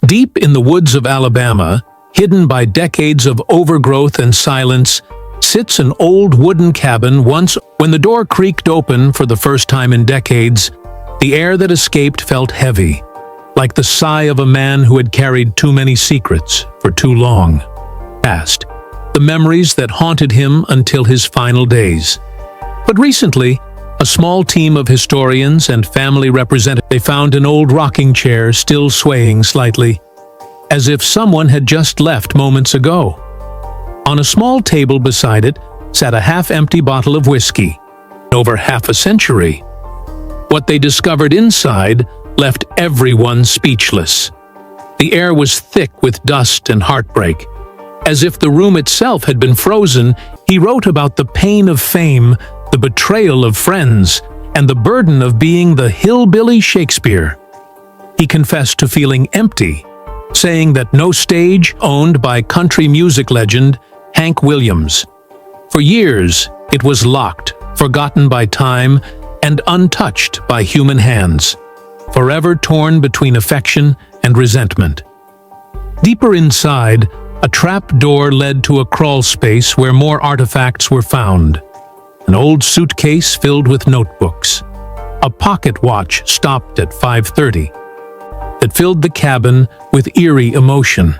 Deep in the woods of Alabama, hidden by decades of overgrowth and silence, sits an old wooden cabin. Once, when the door creaked open for the first time in decades, the air that escaped felt heavy, like the sigh of a man who had carried too many secrets for too long. Past, the memories that haunted him until his final days. But recently, a small team of historians and family representatives, they found an old rocking chair still swaying slightly, as if someone had just left moments ago. On a small table beside it sat a half-empty bottle of whiskey, over half a century. What they discovered inside left everyone speechless. The air was thick with dust and heartbreak. As if the room itself had been frozen, he wrote about the pain of fame, the betrayal of friends, and the burden of being the hillbilly Shakespeare. He confessed to feeling empty, saying that no stage owned by country music legend Hank Williams. For years, it was locked, forgotten by time, and untouched by human hands, forever torn between affection and resentment. Deeper inside, a trap door led to a crawl space where more artifacts were found. An old suitcase filled with notebooks. A pocket watch stopped at 5:30 that filled the cabin with eerie emotion.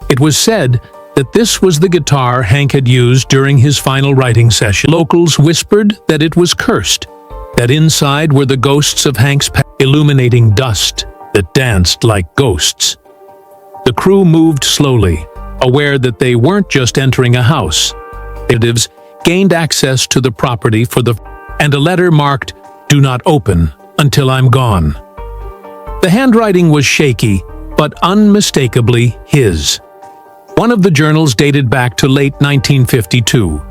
It was said that this was the guitar Hank had used during his final writing session. Locals whispered that it was cursed, that inside were the ghosts of Hank's past, illuminating dust that danced like ghosts. The crew moved slowly, aware that they weren't just entering a house. Detectives gained access to the property and a letter marked, "Do not open until I'm gone." The handwriting was shaky, but unmistakably his. One of the journals dated back to late 1952.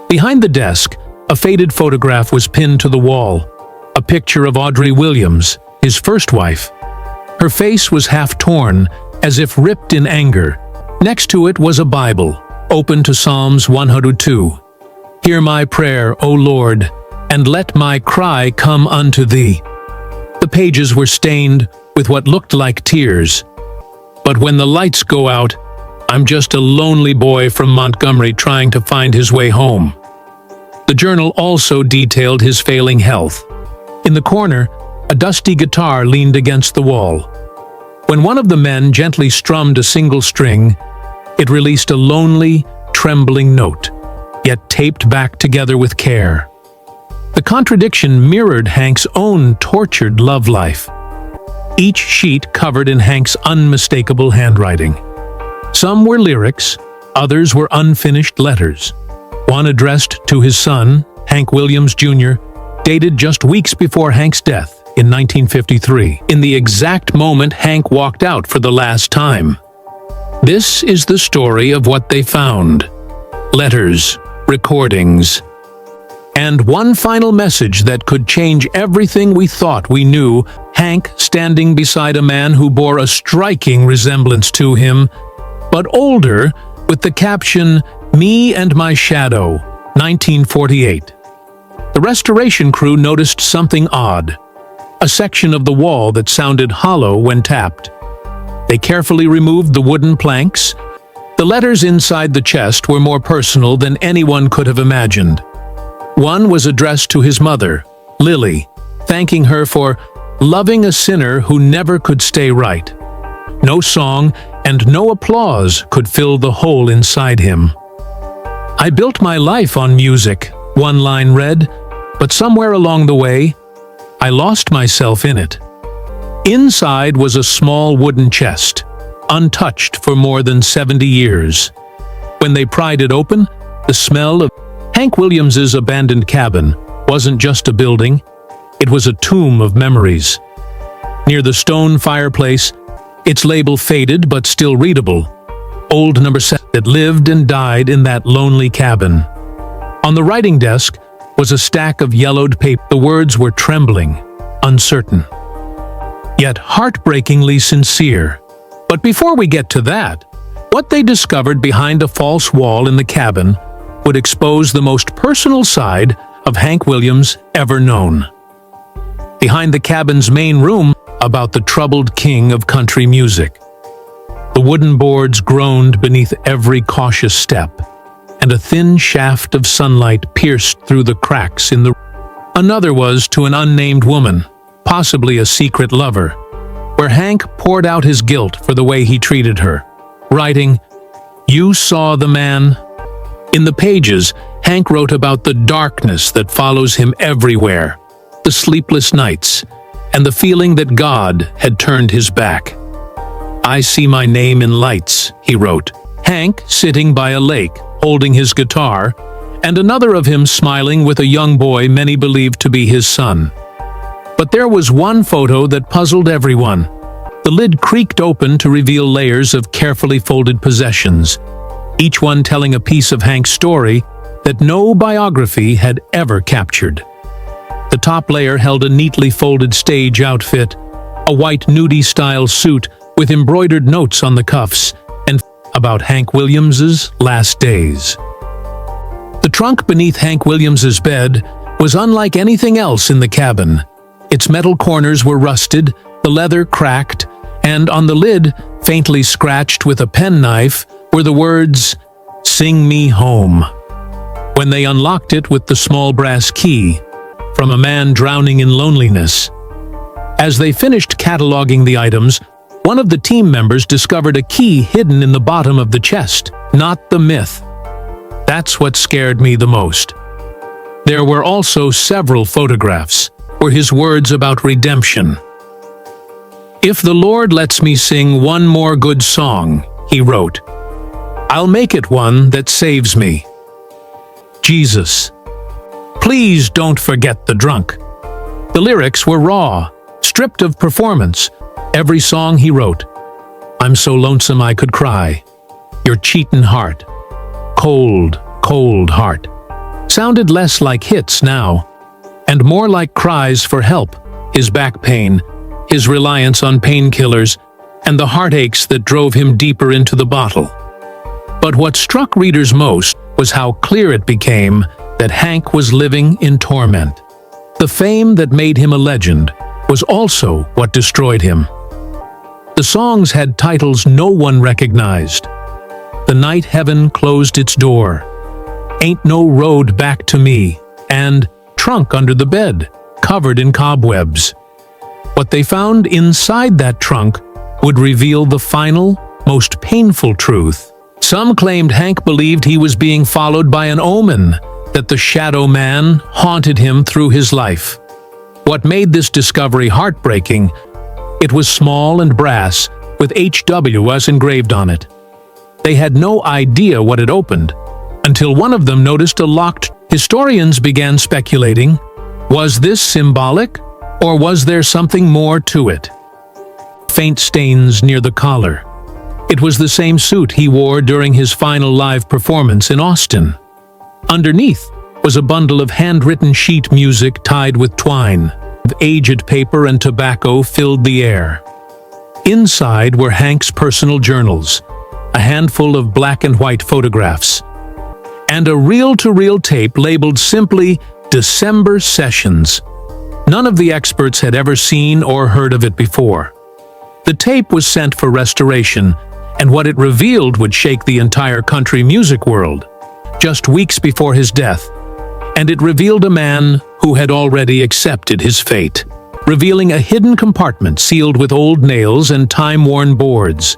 Behind the desk, a faded photograph was pinned to the wall, a picture of Audrey Williams, his first wife. Her face was half torn, as if ripped in anger. Next to it was a Bible, open to Psalms 102. "Hear my prayer, O Lord, and let my cry come unto thee." The pages were stained with what looked like tears. "But when the lights go out, I'm just a lonely boy from Montgomery trying to find his way home." The journal also detailed his failing health. In the corner, a dusty guitar leaned against the wall. When one of the men gently strummed a single string, it released a lonely, trembling note, yet taped back together with care. The contradiction mirrored Hank's own tortured love life, each sheet covered in Hank's unmistakable handwriting. Some were lyrics, others were unfinished letters. One addressed to his son, Hank Williams Jr., dated just weeks before Hank's death in 1953, in the exact moment Hank walked out for the last time. This is the story of what they found: letters, recordings, and one final message that could change everything we thought we knew. Hank standing beside a man who bore a striking resemblance to him, but older, with the caption, "Me and My Shadow, 1948. The restoration crew noticed something odd, a section of the wall that sounded hollow when tapped. They carefully removed the wooden planks. The letters inside the chest were more personal than anyone could have imagined. One was addressed to his mother, Lily, thanking her for loving a sinner who never could stay right. No song and no applause could fill the hole inside him. "I built my life on music," one line read, "but somewhere along the way, I lost myself in it." Inside was a small wooden chest, untouched for more than 70 years. When they pried it open, the smell of Hank Williams's abandoned cabin wasn't just a building, it was a tomb of memories. Near the stone fireplace, its label faded but still readable, "Old Number 7" that lived and died in that lonely cabin. On the writing desk was a stack of yellowed paper. The words were trembling, uncertain, yet heartbreakingly sincere. But before we get to that, what they discovered behind a false wall in the cabin would expose the most personal side of Hank Williams ever known. Behind the cabin's main room, about the troubled king of country music. wooden boards groaned beneath every cautious step, and a thin shaft of sunlight pierced through the cracks in the... Another was to an unnamed woman, possibly a secret lover, where Hank poured out his guilt for the way he treated her, writing, "You saw the man." In the pages, Hank wrote about the darkness that follows him everywhere, the sleepless nights, and the feeling that God had turned his back. "I see my name in lights," he wrote. Hank sitting by a lake, holding his guitar, and another of him smiling with a young boy many believed to be his son. But there was one photo that puzzled everyone. The lid creaked open to reveal layers of carefully folded possessions, each one telling a piece of Hank's story that no biography had ever captured. The top layer held a neatly folded stage outfit, a white nudie-style suit with embroidered notes on the cuffs, and about Hank Williams's last days. The trunk beneath Hank Williams's bed was unlike anything else in the cabin. Its metal corners were rusted, the leather cracked, and on the lid, faintly scratched with a penknife, were the words, "Sing Me Home." When they unlocked it with the small brass key, "From a man drowning in loneliness." As they finished cataloging the items, one of the team members discovered a key hidden in the bottom of the chest, not the myth. That's what scared me the most. There were also several photographs, were his words about redemption. "If the Lord lets me sing one more good song," he wrote, "I'll make it one that saves me. Jesus, please don't forget the drunk." The lyrics were raw, stripped of performance. Every song he wrote, "I'm so lonesome I could cry," "Your Cheatin' Heart," "Cold, Cold Heart," sounded less like hits now, and more like cries for help, his back pain, his reliance on painkillers, and the heartaches that drove him deeper into the bottle. But what struck readers most was how clear it became that Hank was living in torment. The fame that made him a legend was also what destroyed him. The songs had titles no one recognized. "The Night Heaven Closed Its Door," "Ain't No Road Back to Me," and "Trunk Under the Bed, Covered in Cobwebs." What they found inside that trunk would reveal the final, most painful truth. Some claimed Hank believed he was being followed by an omen, that the shadow man haunted him through his life. What made this discovery heartbreaking, it was small and brass, with HWS engraved on it. They had no idea what it opened, until one of them noticed a locked. Historians began speculating, was this symbolic, or was there something more to it? Faint stains near the collar. It was the same suit he wore during his final live performance in Austin. Underneath was a bundle of handwritten sheet music tied with twine. Aged paper and tobacco filled the air. Inside were Hank's personal journals, a handful of black and white photographs, and a reel-to-reel tape labeled simply December Sessions. None of the experts had ever seen or heard of it before. The tape was sent for restoration, and what it revealed would shake the entire country music world. Just weeks before his death, and it revealed a man who had already accepted his fate, revealing a hidden compartment sealed with old nails and time-worn boards.